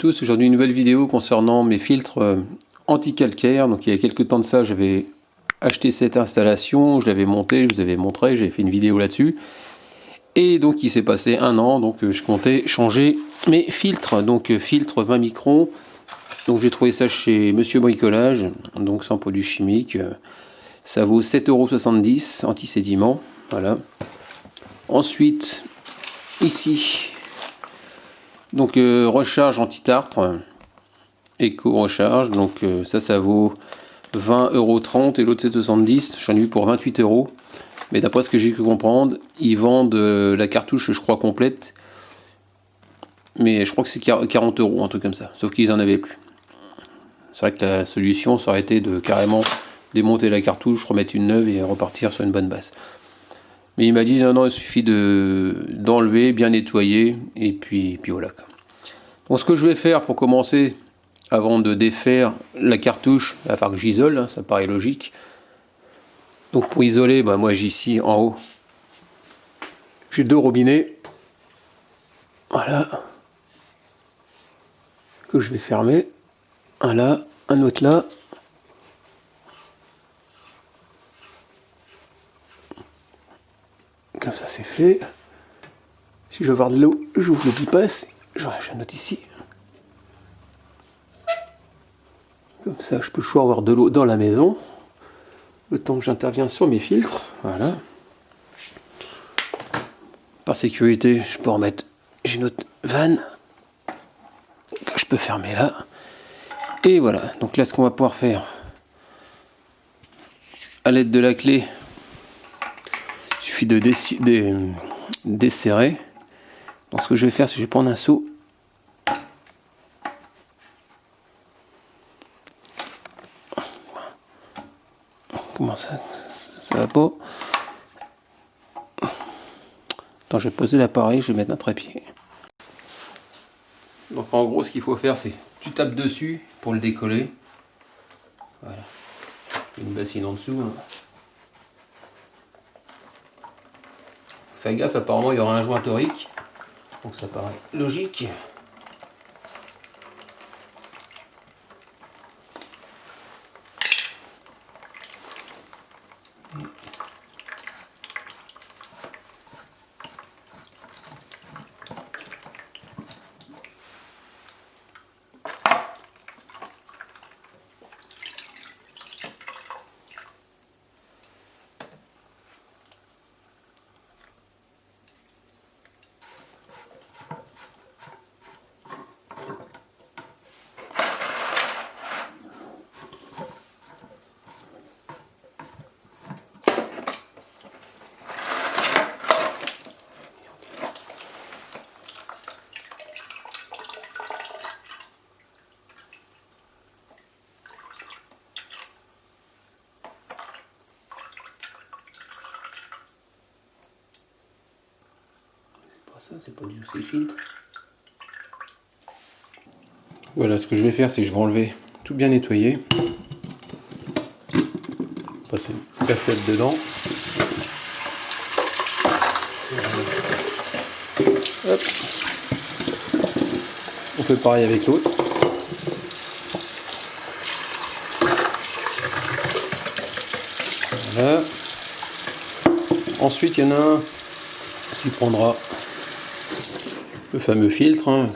tous, aujourd'hui une nouvelle vidéo concernant mes filtres anti-calcaire. Donc il y a quelques temps de ça, j'avais acheté cette installation, je l'avais montée, je vous avais montré, j'avais fait une vidéo là-dessus. Et donc il s'est passé un an, donc je comptais changer mes filtres, donc filtre 20 microns. Donc j'ai trouvé ça chez Monsieur Bricolage, donc sans produits chimiques. Ça vaut 7,70 € anti-sédiment, voilà. Ensuite, ici, donc recharge anti-tartre, éco-recharge, donc ça vaut 20,30 € et l'autre c'est 70, j'en ai eu pour 28 €. Mais d'après ce que j'ai pu comprendre, ils vendent la cartouche, je crois, complète. Mais je crois que c'est 40 €, un truc comme ça, sauf qu'ils en avaient plus. C'est vrai que la solution, ça aurait été de carrément démonter la cartouche, remettre une neuve et repartir sur une bonne base. Mais il m'a dit non, il suffit d'enlever, bien nettoyer, et puis voilà. Donc ce que je vais faire pour commencer, avant de défaire la cartouche, il va falloir que j'isole, hein, ça paraît logique. Donc pour isoler, moi j'ai ici en haut, j'ai 2 robinets, voilà, que je vais fermer. Voilà, un autre là. Comme ça c'est fait. Si je veux avoir de l'eau, j'ouvre le bypass. Je note ici. Comme ça je peux toujours avoir de l'eau dans la maison. Le temps que j'interviens sur mes filtres. Voilà. Par sécurité, je peux remettre. J'ai une autre vanne que je peux fermer là. Et voilà. Donc là, ce qu'on va pouvoir faire, à l'aide de la clé, il suffit de desserrer. Donc ce que je vais faire, c'est que je vais prendre un seau. Comment ça va pas? Attends, je vais poser l'appareil, je vais mettre un trépied. Donc en gros, ce qu'il faut faire, c'est tu tapes dessus pour le décoller. Voilà. Une bassine en dessous. Hein. Fais gaffe, apparemment il y aura un joint torique. Donc ça paraît logique. Ça, c'est pas du tout ces filtres. Voilà, ce que je vais faire, c'est que je vais enlever tout bien nettoyer. Passer une cafette dedans. Hop. On fait pareil avec l'autre. Voilà. Ensuite, il y en a un qui prendra le fameux filtre, hein.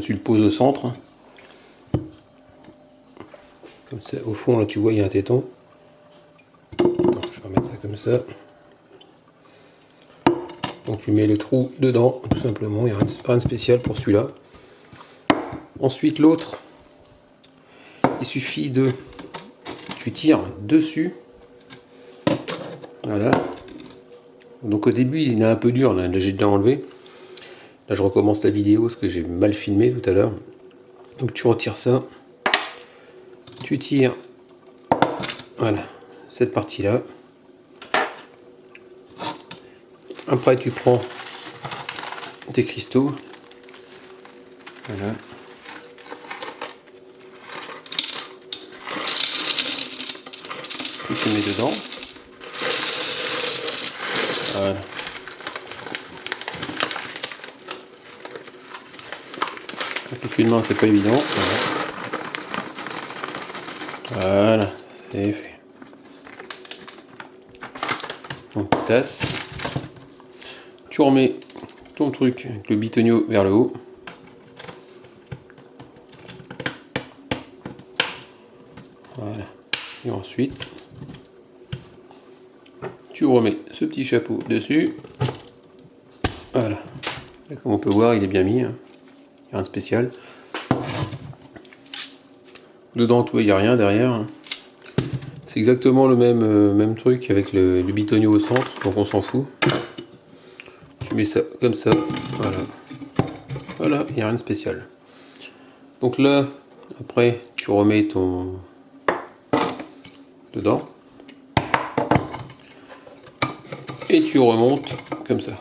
Tu le poses au centre. Hein. Comme ça, au fond, là, tu vois, il y a un téton. Attends, je vais remettre ça comme ça. Donc, tu mets le trou dedans, tout simplement. Il n'y a rien de spécial pour celui-là. Ensuite, l'autre, il suffit de... Tu tires dessus. Voilà. Donc, au début, il est un peu dur. Là, j'ai déjà enlevé. Là, je recommence la vidéo parce que j'ai mal filmé tout à l'heure. Donc, tu retires ça. Tu tires, voilà, cette partie-là. Après, tu prends tes cristaux. Voilà. Tu mets dedans. Voilà. qu'une main, c'est pas évident. Voilà, c'est fait. Donc tasse. Tu remets ton truc avec le bitonio vers le haut. Voilà. Et ensuite, tu remets ce petit chapeau dessus. Voilà. Là, comme on peut voir, il est bien mis. Hein. Il n'y a rien de spécial. Dedans, il n'y a rien derrière. Hein. C'est exactement le même truc avec le bitonio au centre, donc on s'en fout. Tu mets ça comme ça. Voilà. Voilà, il n'y a rien de spécial. Donc là, après, tu remets ton dedans. Et tu remontes comme ça.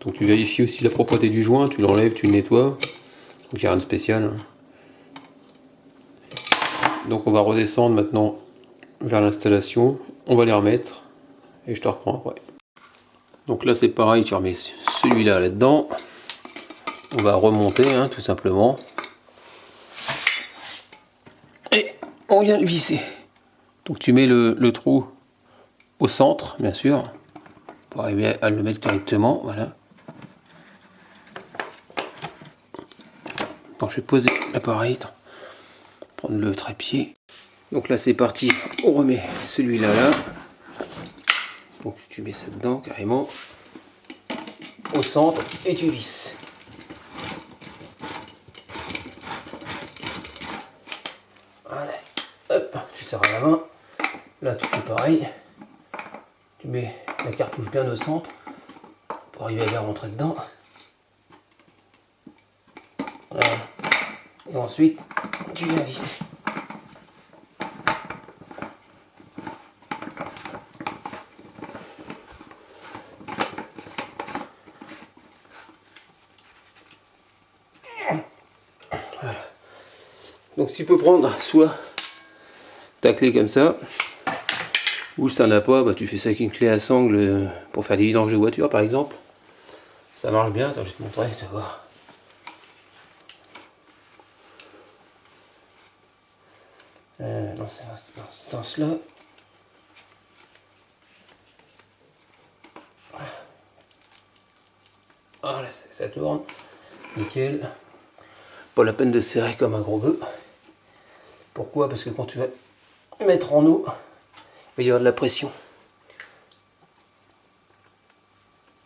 Donc tu vérifies aussi la propreté du joint, tu l'enlèves, tu le nettoies. Donc il n'y a rien de spécial. Donc on va redescendre maintenant vers l'installation. On va les remettre et je te reprends après. Donc là c'est pareil, tu remets celui-là là-dedans. On va remonter hein, tout simplement. Et on vient le visser. Donc tu mets le trou au centre, bien sûr, pour arriver à le mettre correctement. Voilà. Bon, je vais poser l'appareil, prendre le trépied. Donc là c'est parti, on remet celui-là là. Donc tu mets ça dedans carrément au centre et tu visses. Voilà. Hop, tu serres à la main. Là tu fais pareil. Tu mets la cartouche bien au centre pour arriver à la rentrer dedans. Voilà. Et ensuite tu viens visser. Voilà. Donc tu peux prendre soit ta clé comme ça, ou si t'en as pas, bah, tu fais ça avec une clé à sangle pour faire des vidanges de voiture par exemple. Ça marche bien, attends je vais te montrer, tu vas voir. Non, c'est dans ce sens-là. Voilà, ça tourne. Nickel. Pas la peine de serrer comme un gros bœuf. Pourquoi? Parce que quand tu vas mettre en eau, il va y avoir de la pression.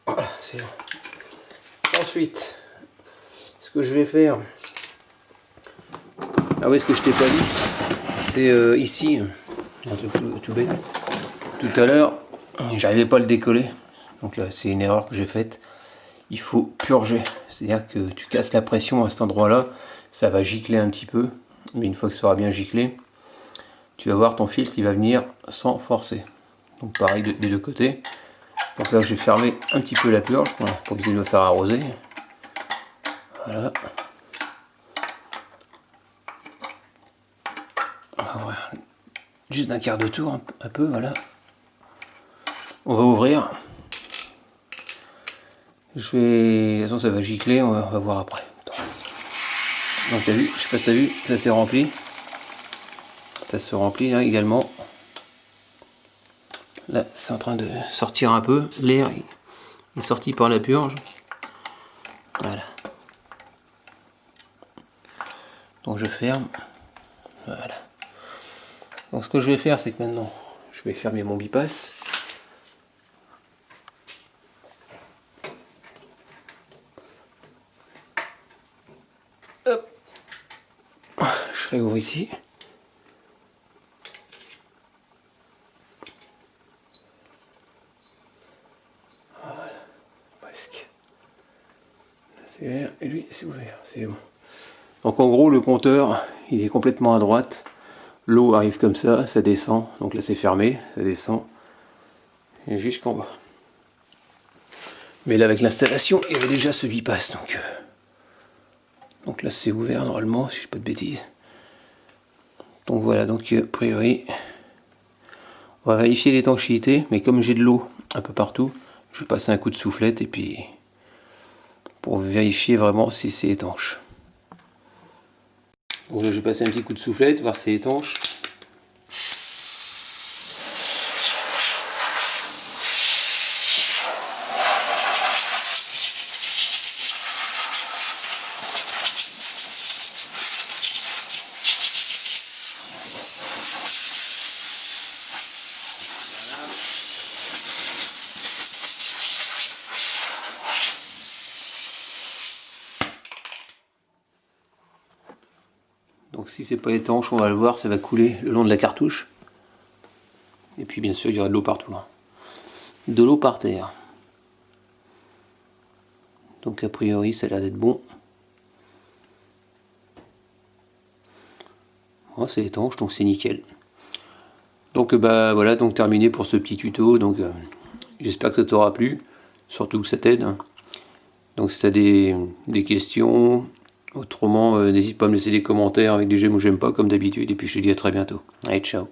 Voilà, c'est bon. Ensuite, ce que je vais faire... Ah oui, ce que je t'ai pas dit, c'est ici, un truc tout bête. Tout à l'heure, j'arrivais pas à le décoller. Donc là, c'est une erreur que j'ai faite. Il faut purger. C'est-à-dire que tu casses la pression à cet endroit-là, ça va gicler un petit peu. Mais une fois que ça aura bien giclé, tu vas voir ton filtre, il va venir sans forcer. Donc pareil des deux côtés. Donc là, je vais fermer un petit peu la purge pour éviter de me faire arroser. Voilà. On va ouvrir juste d'un quart de tour, un peu, voilà. On va ouvrir. Je vais... De toute façon, ça va gicler, on va voir après. Attends. Donc, t'as vu, je sais pas si t'as vu, ça s'est rempli. Ça se remplit là également. Là, c'est en train de sortir un peu. L'air est sorti par la purge. Voilà. Donc, je ferme. Voilà. Donc, ce que je vais faire, c'est que maintenant, je vais fermer mon bypass. Hop. Je réouvre ici. Voilà. Presque. Là, c'est vert et lui, c'est ouvert. C'est bon. Donc, en gros, le compteur, il est complètement à droite. L'eau arrive comme ça descend. Donc là, c'est fermé, ça descend. Et jusqu'en bas. Mais là, avec l'installation, il y avait déjà ce bypass. Donc là, c'est ouvert normalement, si je ne dis pas de bêtises. Donc voilà, donc a priori, on va vérifier l'étanchéité. Mais comme j'ai de l'eau un peu partout, je vais passer un coup de soufflette et puis pour vérifier vraiment si c'est étanche. Donc là, je vais passer un petit coup de soufflette, voir si c'est étanche. Donc si c'est pas étanche, on va le voir, ça va couler le long de la cartouche. Et puis bien sûr, il y aura de l'eau partout. De l'eau par terre. Donc a priori, ça a l'air d'être bon. Oh, c'est étanche, donc c'est nickel. Donc bah voilà, donc terminé pour ce petit tuto. Donc j'espère que ça t'aura plu, surtout que ça t'aide. Donc si tu as des questions, autrement n'hésite pas à me laisser des commentaires avec des j'aime ou j'aime pas comme d'habitude. Et puis je te dis à très bientôt. Allez, ciao.